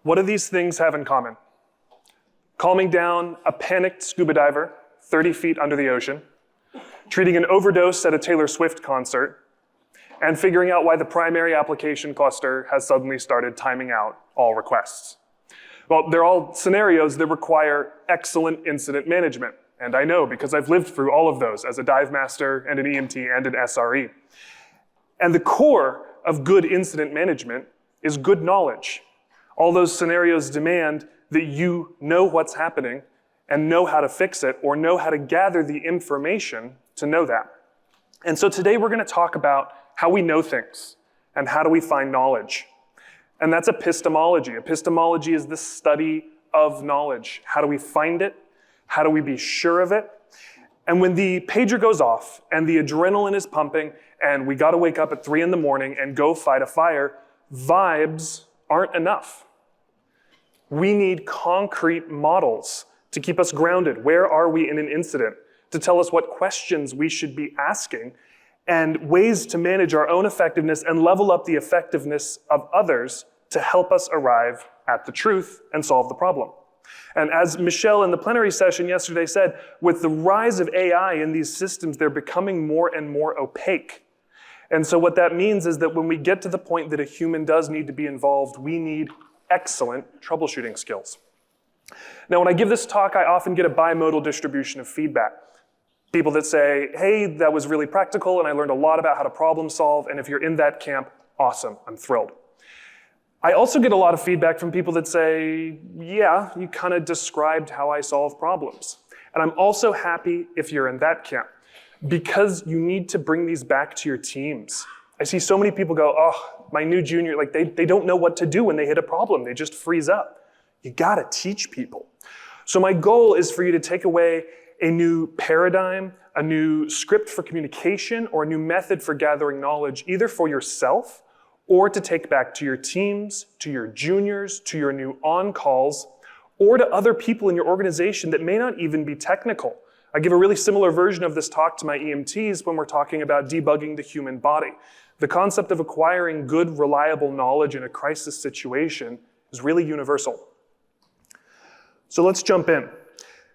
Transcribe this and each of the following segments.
What do these things have in common? Calming down a panicked scuba diver 30 feet under the ocean, treating an overdose at a Taylor Swift concert, and figuring out why the primary application cluster has suddenly started timing out all requests. Well, they're all scenarios that require excellent incident management. And I know because I've lived through all of those as a dive master and an EMT and an SRE. And the core of good incident management is good knowledge. All those scenarios demand that you know what's happening and know how to fix it or know how to gather the information to know that. And so today we're going to talk about how we know things and how do we find knowledge. And that's epistemology. Epistemology is the study of knowledge. How do we find it? How do we be sure of it? And when the pager goes off and the adrenaline is pumping and we got to wake up at 3 in the morning and go fight a fire, vibes aren't enough. We need concrete models to keep us grounded. Where are we in an incident? To tell us what questions we should be asking and ways to manage our own effectiveness and level up the effectiveness of others to help us arrive at the truth and solve the problem. And as Michelle in the plenary session yesterday said, with the rise of AI in these systems, they're becoming more and more opaque. And so what that means is that when we get to the point that a human does need to be involved, we need excellent troubleshooting skills. Now, when I give this talk, I often get a bimodal distribution of feedback. People that say, hey, that was really practical and I learned a lot about how to problem solve, and if you're in that camp, awesome, I'm thrilled. I also get a lot of feedback from people that say, yeah, you kind of described how I solve problems. And I'm also happy if you're in that camp, because you need to bring these back to your teams. I see so many people go, oh, my new junior, like they don't know what to do when they hit a problem. They just freeze up. You gotta teach people. So my goal is for you to take away a new paradigm, a new script for communication, or a new method for gathering knowledge, either for yourself or to take back to your teams, to your juniors, to your new on-calls, or to other people in your organization that may not even be technical. I give a really similar version of this talk to my EMTs when we're talking about debugging the human body. The concept of acquiring good, reliable knowledge in a crisis situation is really universal. So let's jump in.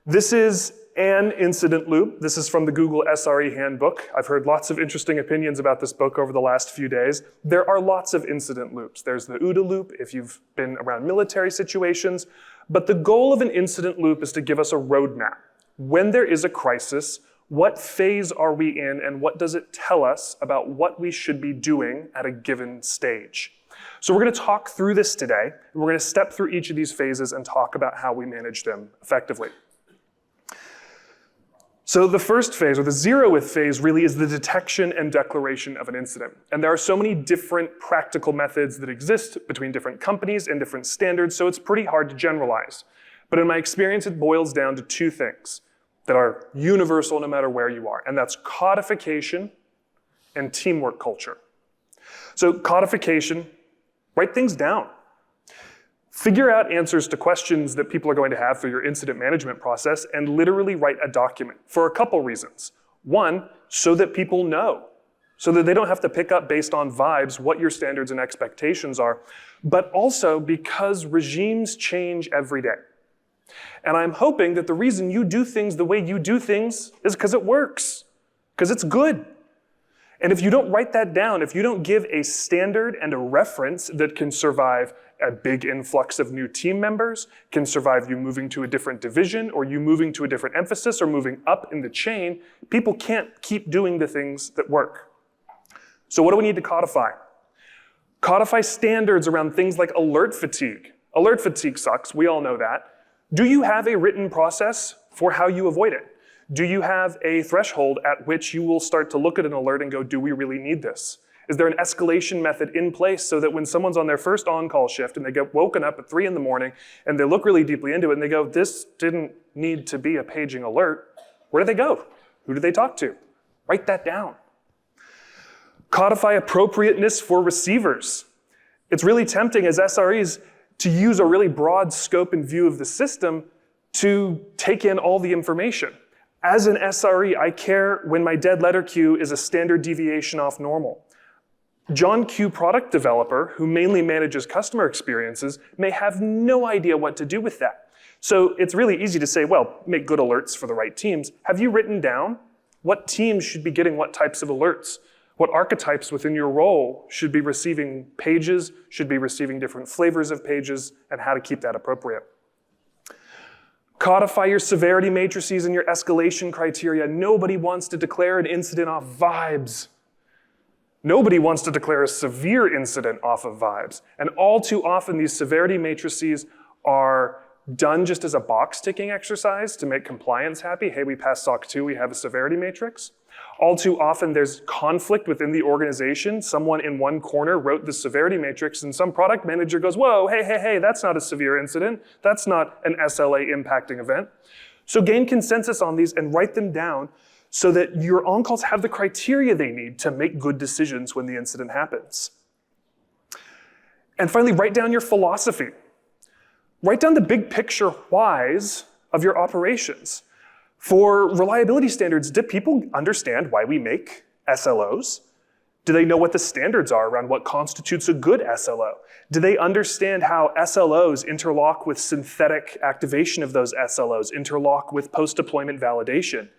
This is an incident loop. This is from the Google SRE handbook. I've heard lots of interesting opinions about this book over the last few days. There are lots of incident loops. There's the OODA loop if you've been around military situations. But the goal of an incident loop is to give us a roadmap. When there is a crisis, what phase are we in and what does it tell us about what we should be doing at a given stage? So we're going to talk through this today. And we're going to step through each of these phases and talk about how we manage them effectively. So the first phase, or the zeroth phase, really is the detection and declaration of an incident. And there are so many different practical methods that exist between different companies and different standards, so it's pretty hard to generalize. But in my experience, it boils down to two things that are universal no matter where you are, and that's codification and teamwork culture. So codification, write things down. Figure out answers to questions that people are going to have through your incident management process and literally write a document for a couple reasons. One, so that people know, so that they don't have to pick up based on vibes what your standards and expectations are, but also because regimes change every day. And I'm hoping that the reason you do things the way you do things is because it works, because it's good. And if you don't write that down, if you don't give a standard and a reference that can survive a big influx of new team members, can survive you moving to a different division or you moving to a different emphasis or moving up in the chain, people can't keep doing the things that work. So what do we need to codify? Codify standards around things like alert fatigue. Alert fatigue sucks, we all know that. Do you have a written process for how you avoid it? Do you have a threshold at which you will start to look at an alert and go, do we really need this? Is there an escalation method in place so that when someone's on their first on-call shift and they get woken up at 3 in the morning and they look really deeply into it and they go, this didn't need to be a paging alert, where do they go? Who do they talk to? Write that down. Codify appropriateness for receivers. It's really tempting as SREs to use a really broad scope and view of the system to take in all the information. As an SRE, I care when my dead letter queue is a standard deviation off normal. John Q. product developer, who mainly manages customer experiences, may have no idea what to do with that. So it's really easy to say, well, make good alerts for the right teams. Have you written down what teams should be getting what types of alerts? What archetypes within your role should be receiving pages, should be receiving different flavors of pages, and how to keep that appropriate. Codify your severity matrices and your escalation criteria. Nobody wants to declare an incident off vibes. Nobody wants to declare a severe incident off of vibes. And all too often, these severity matrices are done just as a box-ticking exercise to make compliance happy. Hey, we passed SOC 2, we have a severity matrix. All too often, there's conflict within the organization. Someone in one corner wrote the severity matrix, and some product manager goes, whoa, hey, that's not a severe incident. That's not an SLA impacting event. So gain consensus on these and write them down so that your on-calls have the criteria they need to make good decisions when the incident happens. And finally, write down your philosophy. Write down the big picture whys of your operations. For reliability standards, do people understand why we make SLOs? Do they know what the standards are around what constitutes a good SLO? Do they understand how SLOs interlock with synthetic activation of those SLOs, interlock with post-deployment validation?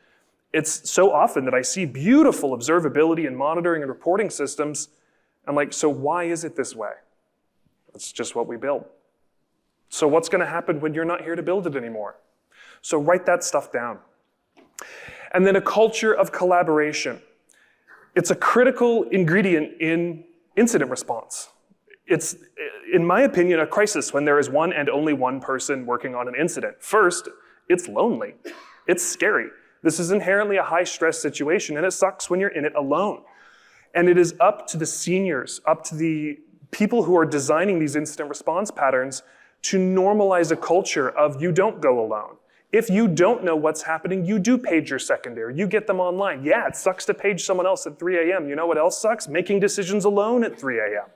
It's so often that I see beautiful observability and monitoring and reporting systems. I'm like, so why is it this way? It's just what we build. So what's going to happen when you're not here to build it anymore? So write that stuff down. And then a culture of collaboration. It's a critical ingredient in incident response. It's, in my opinion, a crisis when there is one and only one person working on an incident. First, it's lonely. It's scary. This is inherently a high-stress situation, and it sucks when you're in it alone. And it is up to the seniors, up to the people who are designing these incident response patterns to normalize a culture of you don't go alone. If you don't know what's happening, you do page your secondary. You get them online. Yeah, it sucks to page someone else at 3 a.m. You know what else sucks? Making decisions alone at 3 a.m.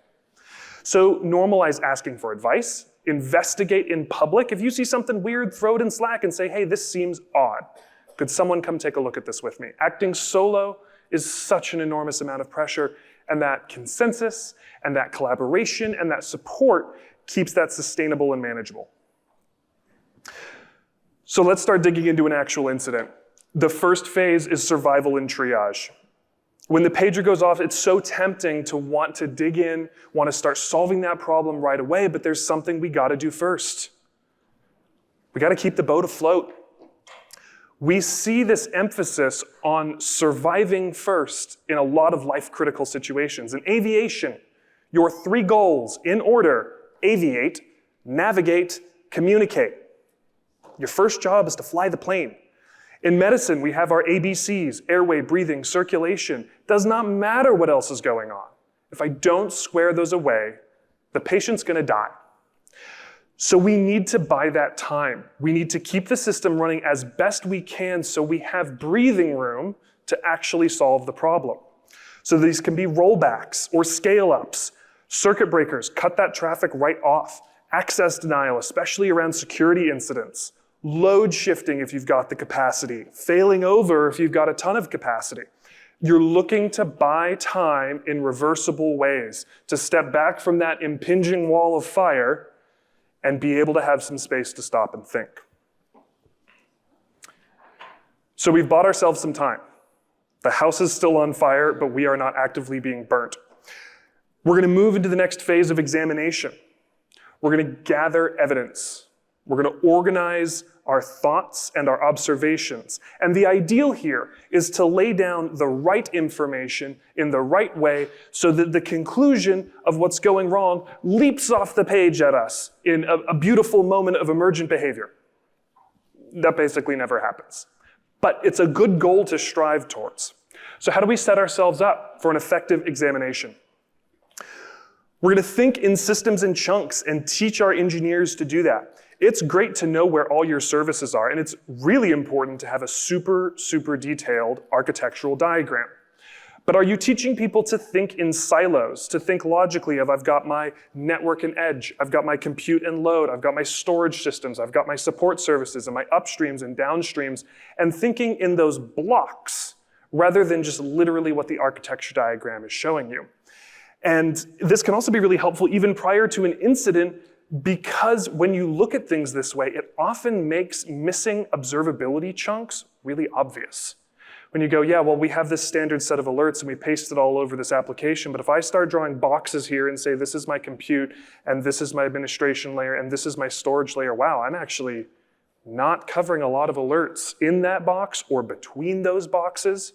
So normalize asking for advice. Investigate in public. If you see something weird, throw it in Slack and say, hey, this seems odd. Could someone come take a look at this with me? Acting solo is such an enormous amount of pressure, and that consensus and that collaboration and that support keeps that sustainable and manageable. So let's start digging into an actual incident. The first phase is survival and triage. When the pager goes off, it's so tempting to want to dig in, want to start solving that problem right away, but there's something we gotta do first. We gotta keep the boat afloat. We see this emphasis on surviving first in a lot of life-critical situations. In aviation, your 3 goals in order: aviate, navigate, communicate. Your first job is to fly the plane. In medicine, we have our ABCs: airway, breathing, circulation. Does not matter what else is going on. If I don't square those away, the patient's gonna die. So we need to buy that time. We need to keep the system running as best we can so we have breathing room to actually solve the problem. So these can be rollbacks or scale-ups. Circuit breakers, cut that traffic right off. Access denial, especially around security incidents. Load shifting if you've got the capacity. Failing over if you've got a ton of capacity. You're looking to buy time in reversible ways, to step back from that impinging wall of fire and be able to have some space to stop and think. So we've bought ourselves some time. The house is still on fire, but we are not actively being burnt. We're gonna move into the next phase of examination. We're gonna gather evidence. We're gonna organize our thoughts and our observations. And the ideal here is to lay down the right information in the right way so that the conclusion of what's going wrong leaps off the page at us in a beautiful moment of emergent behavior. That basically never happens. But it's a good goal to strive towards. So how do we set ourselves up for an effective examination? We're gonna think in systems and chunks and teach our engineers to do that. It's great to know where all your services are, and it's really important to have a super detailed architectural diagram. But are you teaching people to think in silos, to think logically of I've got my network and edge, I've got my compute and load, I've got my storage systems, I've got my support services and my upstreams and downstreams, and thinking in those blocks rather than just literally what the architecture diagram is showing you? And this can also be really helpful even prior to an incident, because when you look at things this way, it often makes missing observability chunks really obvious. When you go, yeah, well, we have this standard set of alerts and we paste it all over this application, but if I start drawing boxes here and say, this is my compute, and this is my administration layer, and this is my storage layer, wow, I'm actually not covering a lot of alerts in that box or between those boxes.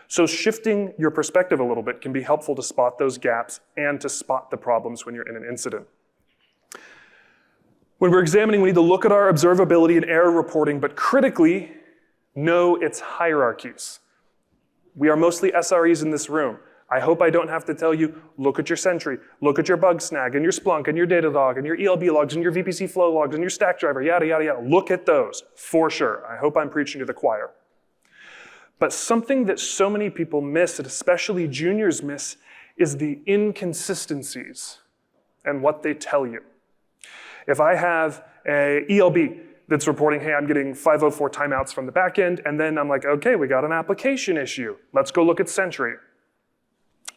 So shifting your perspective a little bit can be helpful to spot those gaps and to spot the problems when you're in an incident. When we're examining, we need to look at our observability and error reporting, but critically, know its hierarchies. We are mostly SREs in this room. I hope I don't have to tell you, look at your Sentry, look at your bug snag, and your Splunk, and your Datadog, and your ELB logs, and your VPC flow logs, and your Stackdriver, yada, yada, yada. Look at those, for sure. I hope I'm preaching to the choir. But something that so many people miss, and especially juniors miss, is the inconsistencies and what they tell you. If I have a ELB that's reporting, hey, I'm getting 504 timeouts from the back end, and then I'm like, okay, we got an application issue. Let's go look at Sentry.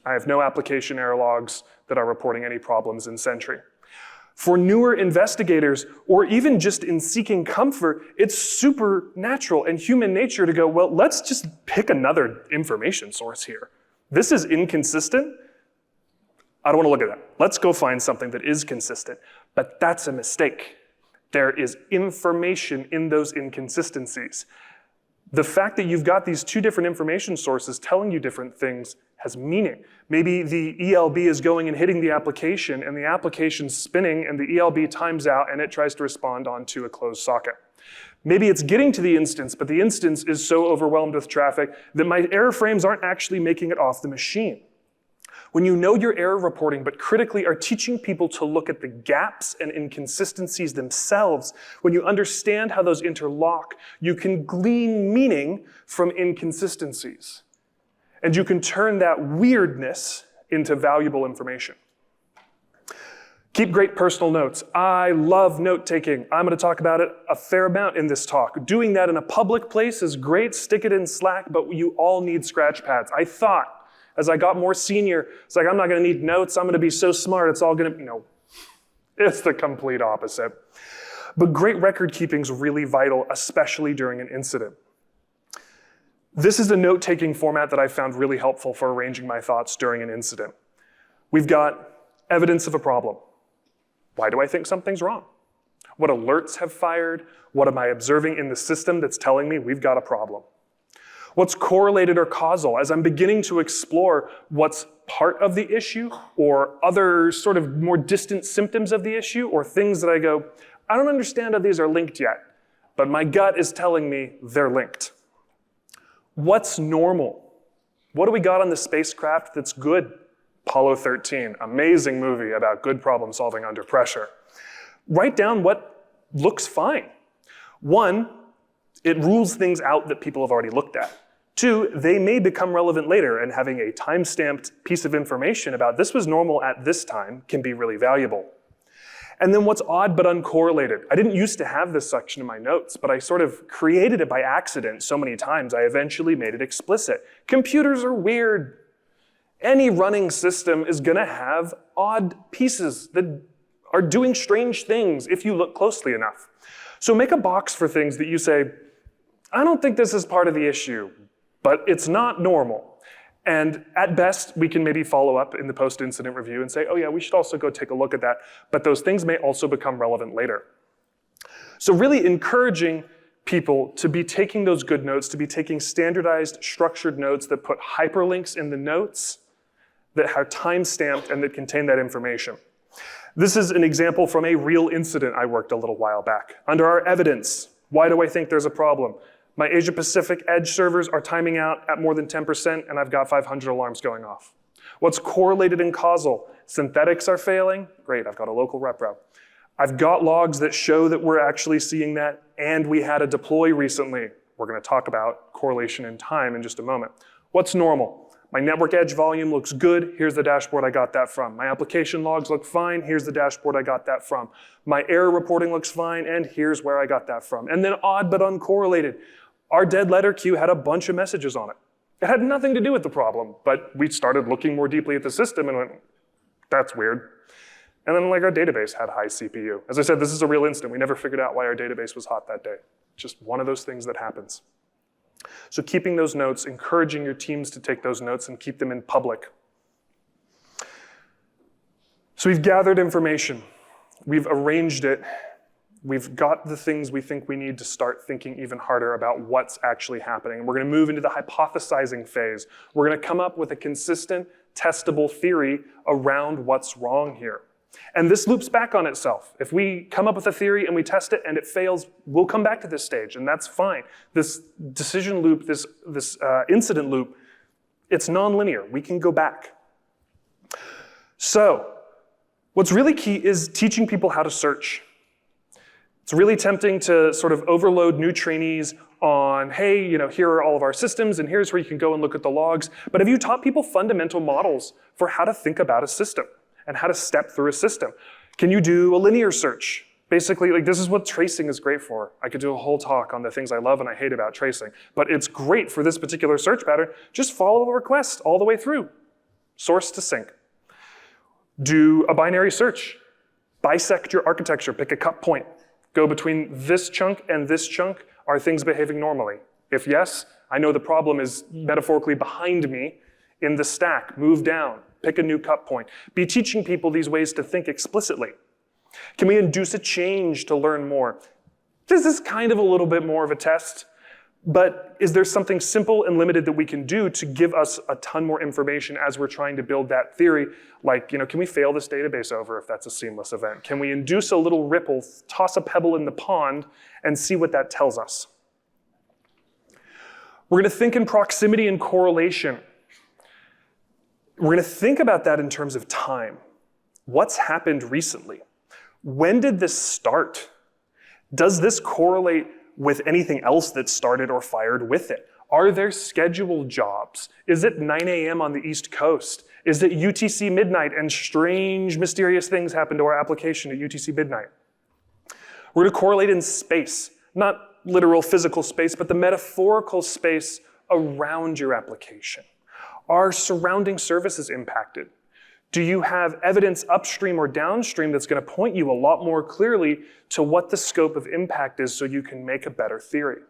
I have no application error logs that are reporting any problems in Sentry. For newer investigators, or even just in seeking comfort, it's super natural and human nature to go, well, let's just pick another information source here. This is inconsistent. I don't want to look at that. Let's go find something that is consistent. But that's a mistake. There is information in those inconsistencies. The fact that you've got these two different information sources telling you different things has meaning. Maybe the ELB is going and hitting the application, and the application's spinning, and the ELB times out, and it tries to respond onto a closed socket. Maybe it's getting to the instance, but the instance is so overwhelmed with traffic that my error frames aren't actually making it off the machine. When you know your error reporting, but critically are teaching people to look at the gaps and inconsistencies themselves, when you understand how those interlock, you can glean meaning from inconsistencies. And you can turn that weirdness into valuable information. Keep great personal notes. I love note-taking. I'm going to talk about it a fair amount in this talk. Doing that in a public place is great. Stick it in Slack, but you all need scratch pads. I thought, as I got more senior, it's like, I'm not going to need notes. I'm going to be so smart. It's all going to, no. It's the complete opposite. But great record keeping is really vital, especially during an incident. This is a note-taking format that I found really helpful for arranging my thoughts during an incident. We've got evidence of a problem. Why do I think something's wrong? What alerts have fired? What am I observing in the system that's telling me we've got a problem? What's correlated or causal? As I'm beginning to explore what's part of the issue or other sort of more distant symptoms of the issue or things that I go, I don't understand how these are linked yet, but my gut is telling me they're linked. What's normal? What do we got on the spacecraft that's good? Apollo 13, amazing movie about good problem solving under pressure. Write down what looks fine. One, it rules things out that people have already looked at. Two, they may become relevant later, and having a time-stamped piece of information about this was normal at this time can be really valuable. And then what's odd but uncorrelated? I didn't used to have this section in my notes, but I sort of created it by accident so many times I eventually made it explicit. Computers are weird. Any running system is gonna have odd pieces that are doing strange things if you look closely enough. So make a box for things that you say, I don't think this is part of the issue, but it's not normal. And at best, we can maybe follow up in the post-incident review and say, oh yeah, we should also go take a look at that. But those things may also become relevant later. So really encouraging people to be taking those good notes, to be taking standardized, structured notes that put hyperlinks in the notes that are time-stamped and that contain that information. This is an example from a real incident I worked a little while back. Under our evidence, why do I think there's a problem? My Asia Pacific edge servers are timing out at more than 10%, and I've got 500 alarms going off. What's correlated and causal? Synthetics are failing? Great, I've got a local repro. I've got logs that show that we're actually seeing that, and we had a deploy recently. We're gonna talk about correlation in time in just a moment. What's normal? My network edge volume looks good. Here's the dashboard I got that from. My application logs look fine. Here's the dashboard I got that from. My error reporting looks fine, and here's where I got that from. And then odd but uncorrelated. Our dead letter queue had a bunch of messages on it. It had nothing to do with the problem, but we started looking more deeply at the system and went, That's weird. And then like our database had high CPU. As I said, this is a real incident. We never figured out why our database was hot that day. Just one of those things that happens. So keeping those notes, encouraging your teams to take those notes and keep them in public. So we've gathered information. We've arranged it. We've got the things we think we need to start thinking even harder about what's actually happening. We're going to move into the hypothesizing phase. We're going to come up with a consistent, testable theory around what's wrong here. And this loops back on itself. If we come up with a theory and we test it and it fails, we'll come back to this stage, and that's fine. This decision loop, this incident loop, it's nonlinear. We can go back. So what's really key is teaching people how to search. It's really tempting to sort of overload new trainees on, hey, here are all of our systems, and here's where you can go and look at the logs. But have you taught people fundamental models for how to think about a system and how to step through a system? Can you do a linear search? Basically, like, this is what tracing is great for. I could do a whole talk on the things I love and I hate about tracing, but it's great for this particular search pattern. Just follow the request all the way through, source to sink. Do a binary search. Bisect your architecture, pick a cut point. Go between this chunk and this chunk. Are things behaving normally? If yes, I know the problem is metaphorically behind me in the stack. Move down, pick a new cut point. Be teaching people these ways to think explicitly. Can we induce a change to learn more? This is kind of a little bit more of a test, but is there something simple and limited that we can do to give us a ton more information as we're trying to build that theory? Like, can we fail this database over if that's a seamless event? Can we induce a little ripple, toss a pebble in the pond, and see what that tells us? We're going to think in proximity and correlation. We're going to think about that in terms of time. What's happened recently? When did this start? Does this correlate with anything else that started or fired with it? Are there scheduled jobs? Is it 9 a.m. on the East Coast? Is it UTC midnight and strange, mysterious things happen to our application at UTC midnight? We're going to correlate in space, not literal physical space, but the metaphorical space around your application. Are surrounding services impacted? Do you have evidence upstream or downstream that's going to point you a lot more clearly to what the scope of impact is so you can make a better theory?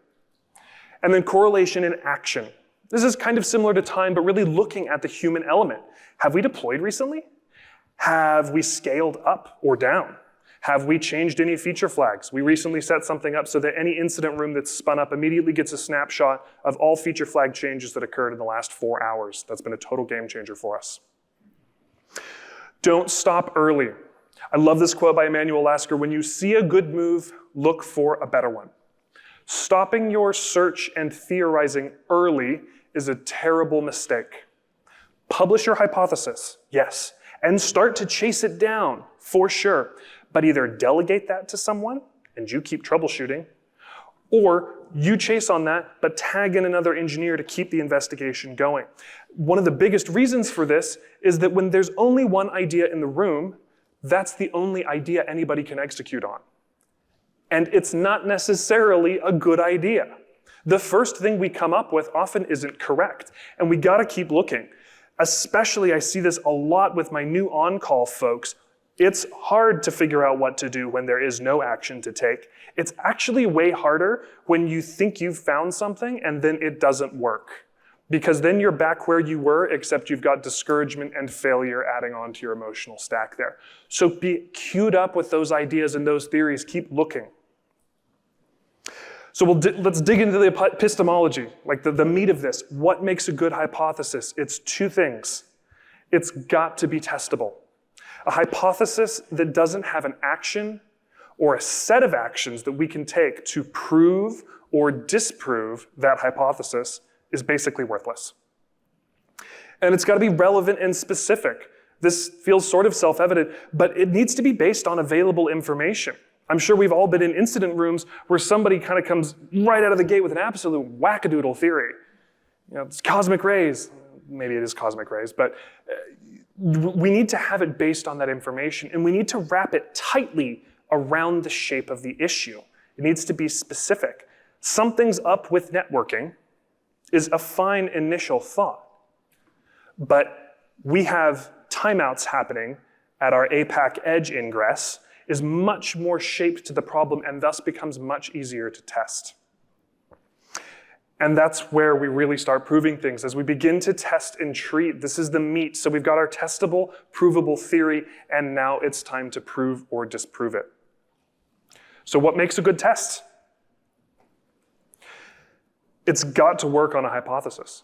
And then correlation in action. This is kind of similar to time, but really looking at the human element. Have we deployed recently? Have we scaled up or down? Have we changed any feature flags? We recently set something up so that any incident room that's spun up immediately gets a snapshot of all feature flag changes that occurred in the last 4 hours. That's been a total game changer for us. Don't stop early. I love this quote by Emmanuel Lasker: when you see a good move, look for a better one. Stopping your search and theorizing early is a terrible mistake. Publish your hypothesis, yes, and start to chase it down, for sure. But either delegate that to someone, and you keep troubleshooting, or you chase on that, but tag in another engineer to keep the investigation going. One of the biggest reasons for this is that when there's only one idea in the room, that's the only idea anybody can execute on. And it's not necessarily a good idea. The first thing we come up with often isn't correct, and we gotta keep looking. Especially, I see this a lot with my new on-call folks. It's hard to figure out what to do when there is no action to take. It's actually way harder when you think you've found something and then it doesn't work. Because then you're back where you were, except you've got discouragement and failure adding on to your emotional stack there. So be queued up with those ideas and those theories. Keep looking. So let's dig into the epistemology, like the meat of this. What makes a good hypothesis? It's two things. It's got to be testable. A hypothesis that doesn't have an action or a set of actions that we can take to prove or disprove that hypothesis is basically worthless. And it's got to be relevant and specific. This feels sort of self-evident, but it needs to be based on available information. I'm sure we've all been in incident rooms where somebody kind of comes right out of the gate with an absolute wackadoodle theory. It's cosmic rays. Maybe it is cosmic rays, but we need to have it based on that information, and we need to wrap it tightly around the shape of the issue. It needs to be specific. Something's up with networking is a fine initial thought, but we have timeouts happening at our APAC edge ingress is much more shaped to the problem and thus becomes much easier to test. And that's where we really start proving things. As we begin to test and treat, this is the meat. So we've got our testable, provable theory, and now it's time to prove or disprove it. So what makes a good test? It's got to work on a hypothesis.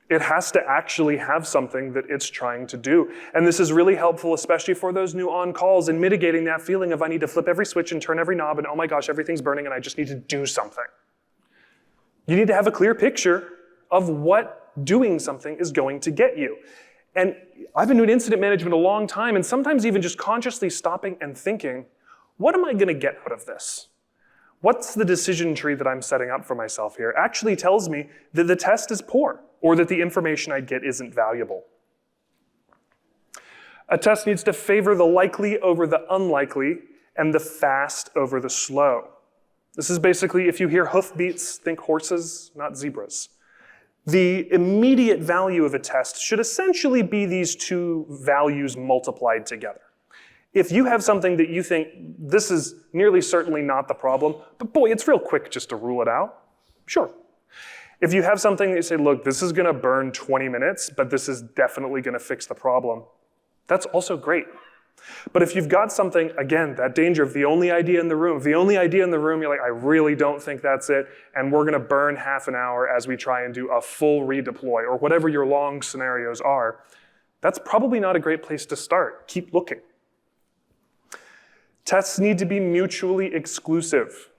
It has to actually have something that it's trying to do. And this is really helpful, especially for those new on-calls and mitigating that feeling of I need to flip every switch and turn every knob and oh my gosh, everything's burning and I just need to do something. You need to have a clear picture of what doing something is going to get you. And I've been doing incident management a long time, and sometimes even just consciously stopping and thinking, what am I going to get out of this? What's the decision tree that I'm setting up for myself here? Actually tells me that the test is poor, or that the information I get isn't valuable. A test needs to favor the likely over the unlikely, and the fast over the slow. This is basically, if you hear hoofbeats, think horses, not zebras. The immediate value of a test should essentially be these two values multiplied together. If you have something that you think, this is nearly certainly not the problem, but boy, it's real quick just to rule it out, sure. If you have something that you say, look, this is gonna burn 20 minutes, but this is definitely gonna fix the problem, that's also great. But if you've got something, again, that danger of the only idea in the room, you're like, I really don't think that's it, and we're gonna burn half an hour as we try and do a full redeploy, or whatever your long scenarios are, that's probably not a great place to start. Keep looking. Tests need to be mutually exclusive.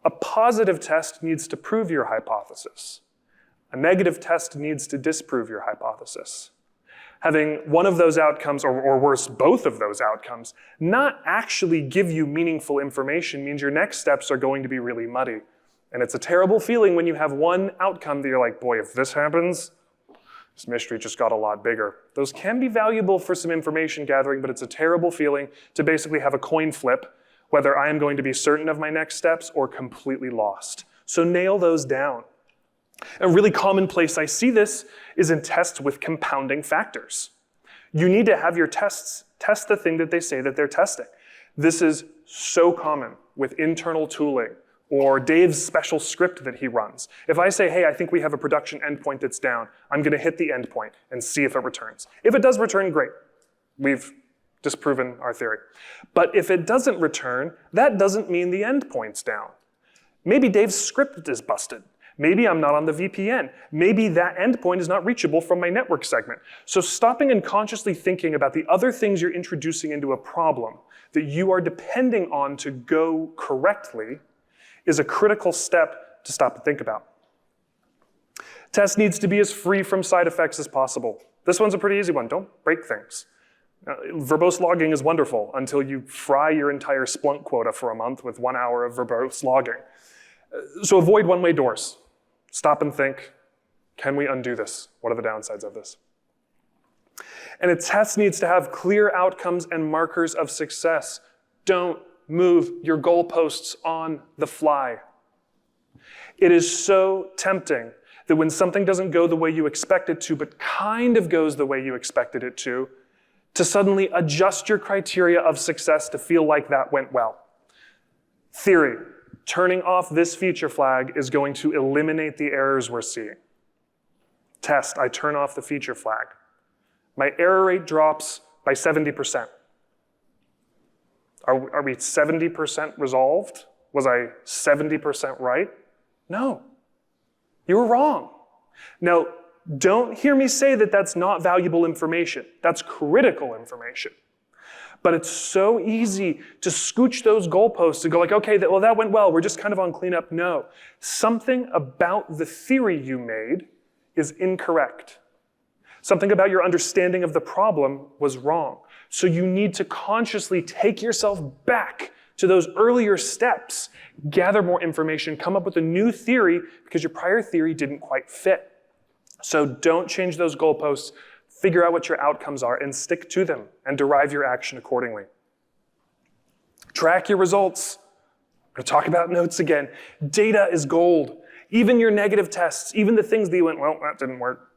A positive test needs to prove your hypothesis. A negative test needs to disprove your hypothesis. Having one of those outcomes, or worse, both of those outcomes, not actually give you meaningful information means your next steps are going to be really muddy. And it's a terrible feeling when you have one outcome that you're like, boy, if this happens, this mystery just got a lot bigger. Those can be valuable for some information gathering, but it's a terrible feeling to basically have a coin flip, whether I am going to be certain of my next steps or completely lost. So nail those down. A really common place I see this is in tests with compounding factors. You need to have your tests test the thing that they say that they're testing. This is so common with internal tooling or Dave's special script that he runs. If I say, hey, I think we have a production endpoint that's down, I'm gonna hit the endpoint and see if it returns. If it does return, great. We've disproven our theory. But if it doesn't return, that doesn't mean the endpoint's down. Maybe Dave's script is busted. Maybe I'm not on the VPN. Maybe that endpoint is not reachable from my network segment. So stopping and consciously thinking about the other things you're introducing into a problem that you are depending on to go correctly is a critical step to stop and think about. Test needs to be as free from side effects as possible. This one's a pretty easy one. Don't break things. Verbose logging is wonderful until you fry your entire Splunk quota for a month with 1 hour of verbose logging. So avoid one-way doors. Stop and think, can we undo this? What are the downsides of this? And a test needs to have clear outcomes and markers of success. Don't move your goalposts on the fly. It is so tempting that when something doesn't go the way you expect it to, but kind of goes the way you expected it to suddenly adjust your criteria of success to feel like that went well. Theory. Turning off this feature flag is going to eliminate the errors we're seeing. Test, I turn off the feature flag. My error rate drops by 70%. Are we 70% resolved? Was I 70% right? No, you were wrong. Now, don't hear me say that that's not valuable information. That's critical information. But it's so easy to scooch those goalposts and go like, okay, well, that went well. We're just kind of on cleanup. No, something about the theory you made is incorrect. Something about your understanding of the problem was wrong. So you need to consciously take yourself back to those earlier steps, gather more information, come up with a new theory because your prior theory didn't quite fit. So don't change those goalposts. Figure out what your outcomes are and stick to them and derive your action accordingly. Track your results. I'm going to talk about notes again. Data is gold. Even your negative tests, even the things that you went, well, that didn't work.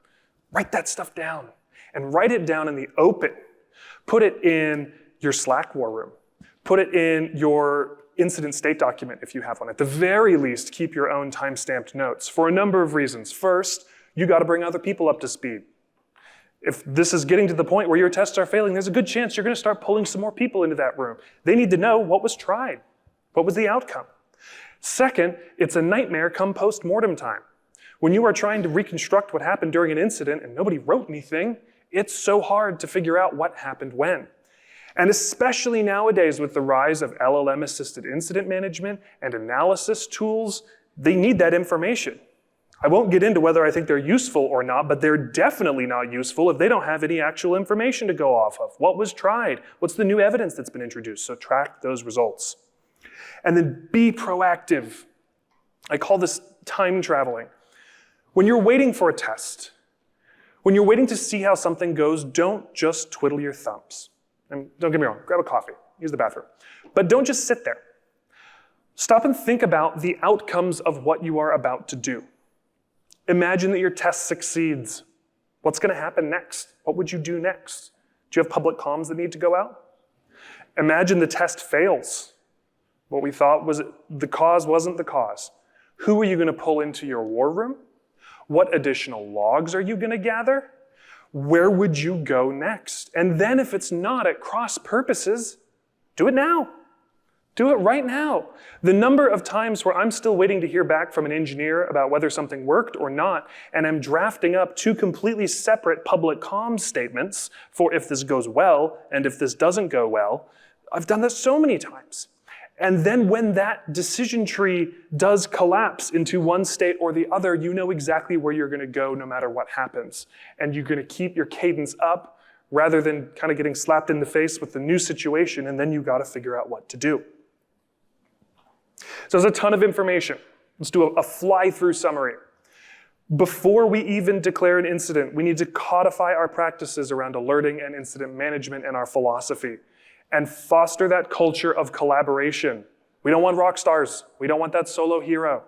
Write that stuff down and write it down in the open. Put it in your Slack war room. Put it in your incident state document if you have one. At the very least, keep your own time-stamped notes for a number of reasons. First, you got to bring other people up to speed. If this is getting to the point where your tests are failing, there's a good chance you're going to start pulling some more people into that room. They need to know what was tried. What was the outcome? Second, it's a nightmare come post-mortem time. When you are trying to reconstruct what happened during an incident and nobody wrote anything, it's so hard to figure out what happened when. And especially nowadays with the rise of LLM-assisted incident management and analysis tools, they need that information. I won't get into whether I think they're useful or not, but they're definitely not useful if they don't have any actual information to go off of. What was tried? What's the new evidence that's been introduced? So track those results. And then be proactive. I call this time traveling. When you're waiting for a test, when you're waiting to see how something goes, don't just twiddle your thumbs. And don't get me wrong, grab a coffee, use the bathroom. But don't just sit there. Stop and think about the outcomes of what you are about to do. Imagine that your test succeeds. What's going to happen next? What would you do next? Do you have public comms that need to go out? Imagine the test fails. What we thought was the cause wasn't the cause. Who are you going to pull into your war room? What additional logs are you going to gather? Where would you go next? And then if it's not at cross purposes, do it now. Do it right now. The number of times where I'm still waiting to hear back from an engineer about whether something worked or not, and I'm drafting up two completely separate public comms statements for if this goes well and if this doesn't go well, I've done this so many times. And then when that decision tree does collapse into one state or the other, you know exactly where you're going to go no matter what happens. And you're going to keep your cadence up rather than kind of getting slapped in the face with the new situation, and then you got to figure out what to do. So there's a ton of information. Let's do a fly-through summary. Before we even declare an incident, we need to codify our practices around alerting and incident management and our philosophy, and foster that culture of collaboration. We don't want rock stars. We don't want that solo hero.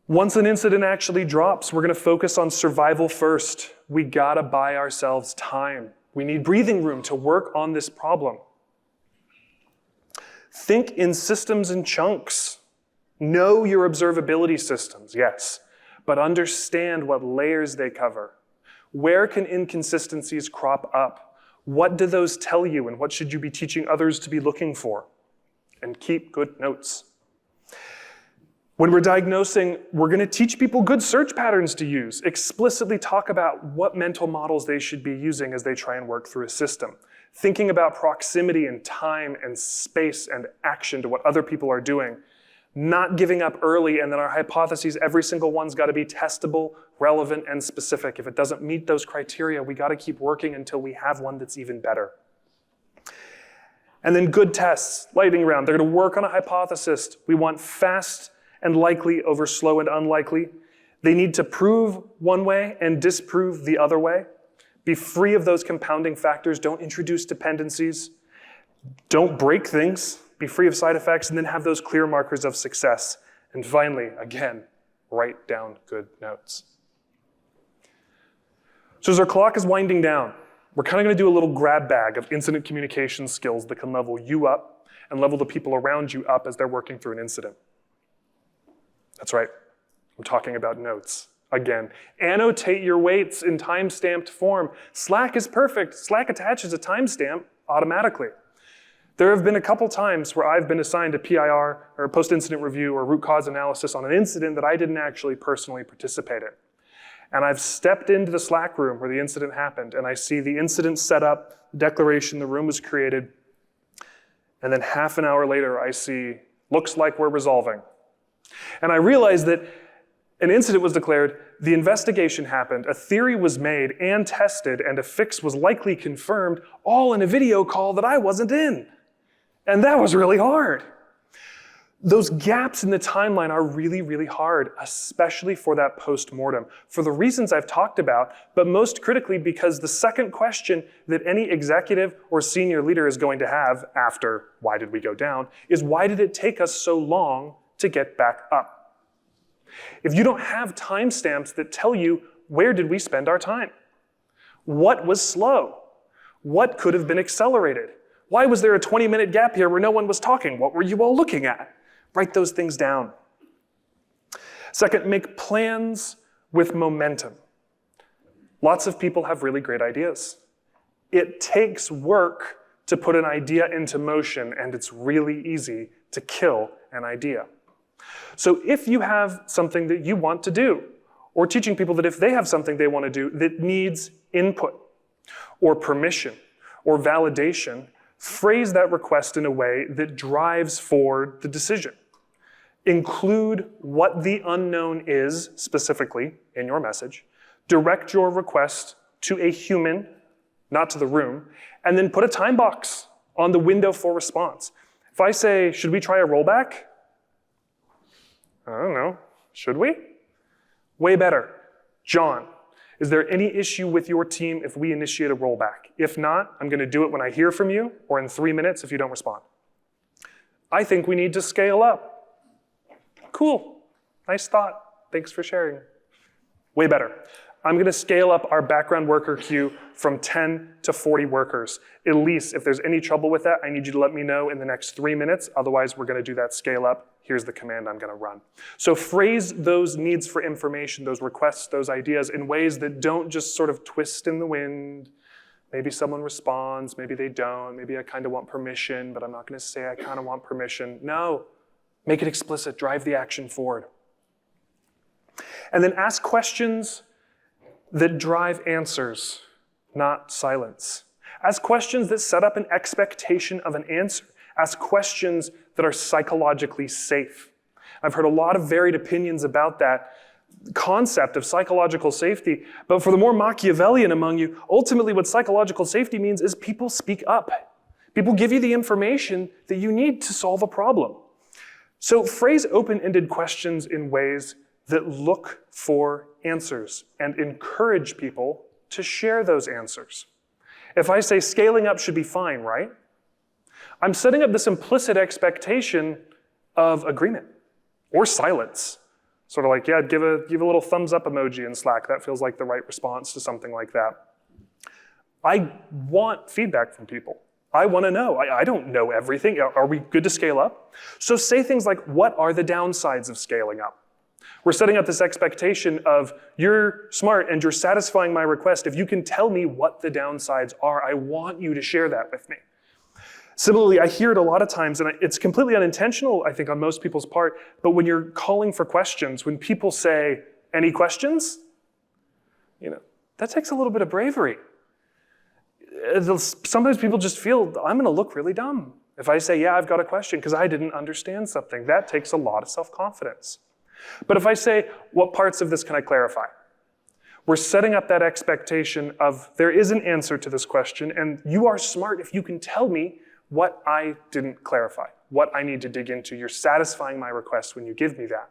Once an incident actually drops, we're going to focus on survival first. We gotta buy ourselves time. We need breathing room to work on this problem. Think in systems and chunks. Know your observability systems, yes, but understand what layers they cover. Where can inconsistencies crop up? What do those tell you, and what should you be teaching others to be looking for? And keep good notes. When we're diagnosing, we're going to teach people good search patterns to use. Explicitly talk about what mental models they should be using as they try and work through a system. Thinking about proximity and time and space and action to what other people are doing. Not giving up early, and then our hypotheses, every single one's got to be testable, relevant, and specific. If it doesn't meet those criteria, we got to keep working until we have one that's even better. And then good tests, lightning round. They're going to work on a hypothesis. We want fast and likely over slow and unlikely. They need to prove one way and disprove the other way. Be free of those compounding factors. Don't introduce dependencies. Don't break things. Be free of side effects, and then have those clear markers of success. And finally, again, write down good notes. So as our clock is winding down, we're kind of going to do a little grab bag of incident communication skills that can level you up and level the people around you up as they're working through an incident. That's right, I'm talking about notes. Again, annotate your weights in time-stamped form. Slack is perfect. Slack attaches a timestamp automatically. There have been a couple times where I've been assigned a PIR or a post-incident review or root cause analysis on an incident that I didn't actually personally participate in. And I've stepped into the Slack room where the incident happened, and I see the incident set up, the declaration, the room was created, and then half an hour later I see, looks like we're resolving. And I realized that an incident was declared, the investigation happened, a theory was made and tested, and a fix was likely confirmed, all in a video call that I wasn't in. And that was really hard. Those gaps in the timeline are really, really hard, especially for that post-mortem, for the reasons I've talked about, but most critically because the second question that any executive or senior leader is going to have after why did we go down is why did it take us so long to get back up? If you don't have timestamps that tell you where did we spend our time? What was slow? What could have been accelerated? Why was there a 20-minute gap here where no one was talking? What were you all looking at? Write those things down. Second, make plans with momentum. Lots of people have really great ideas. It takes work to put an idea into motion, and it's really easy to kill an idea. So if you have something that you want to do, or teaching people that if they have something they want to do that needs input, or permission, or validation, phrase that request in a way that drives forward the decision. Include what the unknown is specifically in your message. Direct your request to a human, not to the room, and then put a time box on the window for response. If I say, should we try a rollback? I don't know, should we? Way better. John, is there any issue with your team if we initiate a rollback? If not, I'm gonna do it when I hear from you, or in 3 minutes if you don't respond. I think we need to scale up. Cool, nice thought, thanks for sharing. Way better. I'm gonna scale up our background worker queue from 10 to 40 workers. Elise, if there's any trouble with that, I need you to let me know in the next 3 minutes, otherwise we're gonna do that scale up. Here's the command I'm gonna run. So phrase those needs for information, those requests, those ideas in ways that don't just sort of twist in the wind. Maybe someone responds, maybe they don't, maybe I kind of want permission, but I'm not gonna say I kind of want permission. No, make it explicit, drive the action forward. And then ask questions that drive answers, not silence. Ask questions that set up an expectation of an answer. Ask questions that are psychologically safe. I've heard a lot of varied opinions about that concept of psychological safety, but for the more Machiavellian among you, ultimately what psychological safety means is people speak up. People give you the information that you need to solve a problem. So phrase open-ended questions in ways that look for answers and encourage people to share those answers. If I say scaling up should be fine, right? I'm setting up this implicit expectation of agreement or silence. Sort of like, yeah, give a little thumbs up emoji in Slack. That feels like the right response to something like that. I want feedback from people. I want to know. I don't know everything. Are we good to scale up? So say things like, what are the downsides of scaling up? We're setting up this expectation of, you're smart and you're satisfying my request. If you can tell me what the downsides are, I want you to share that with me. Similarly, I hear it a lot of times, and it's completely unintentional, I think, on most people's part, but when you're calling for questions, when people say, any questions? That takes a little bit of bravery. Sometimes people just feel, I'm gonna look really dumb if I say, yeah, I've got a question, because I didn't understand something. That takes a lot of self-confidence. But if I say, what parts of this can I clarify? We're setting up that expectation of, there is an answer to this question, and you are smart if you can tell me what I didn't clarify, what I need to dig into. You're satisfying my request when you give me that.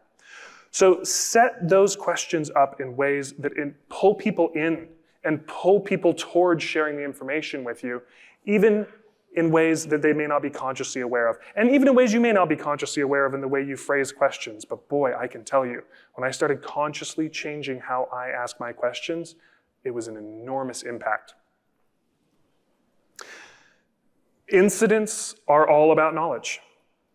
So set those questions up in ways that pull people in and pull people towards sharing the information with you, even in ways that they may not be consciously aware of. And even in ways you may not be consciously aware of in the way you phrase questions. But boy, I can tell you, when I started consciously changing how I ask my questions, it was an enormous impact. Incidents are all about knowledge.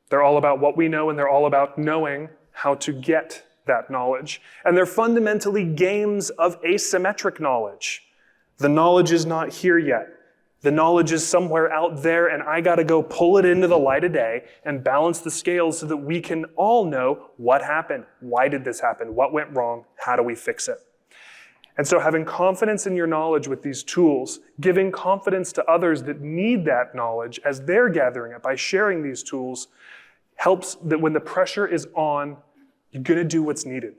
They're all about what we know, and they're all about knowing how to get that knowledge. And they're fundamentally games of asymmetric knowledge. The knowledge is not here yet. The knowledge is somewhere out there, and I gotta go pull it into the light of day and balance the scales so that we can all know what happened, why did this happen, what went wrong, how do we fix it. And so having confidence in your knowledge with these tools, giving confidence to others that need that knowledge as they're gathering it by sharing these tools, helps that when the pressure is on, you're gonna do what's needed.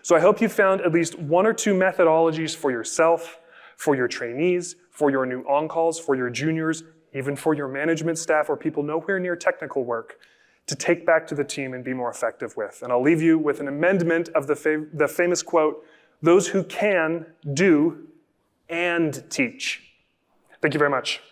So I hope you found at least 1 or 2 methodologies for yourself, for your trainees, for your new on-calls, for your juniors, even for your management staff or people nowhere near technical work, to take back to the team and be more effective with. And I'll leave you with an amendment of the famous quote, those who can, do, and teach. Thank you very much.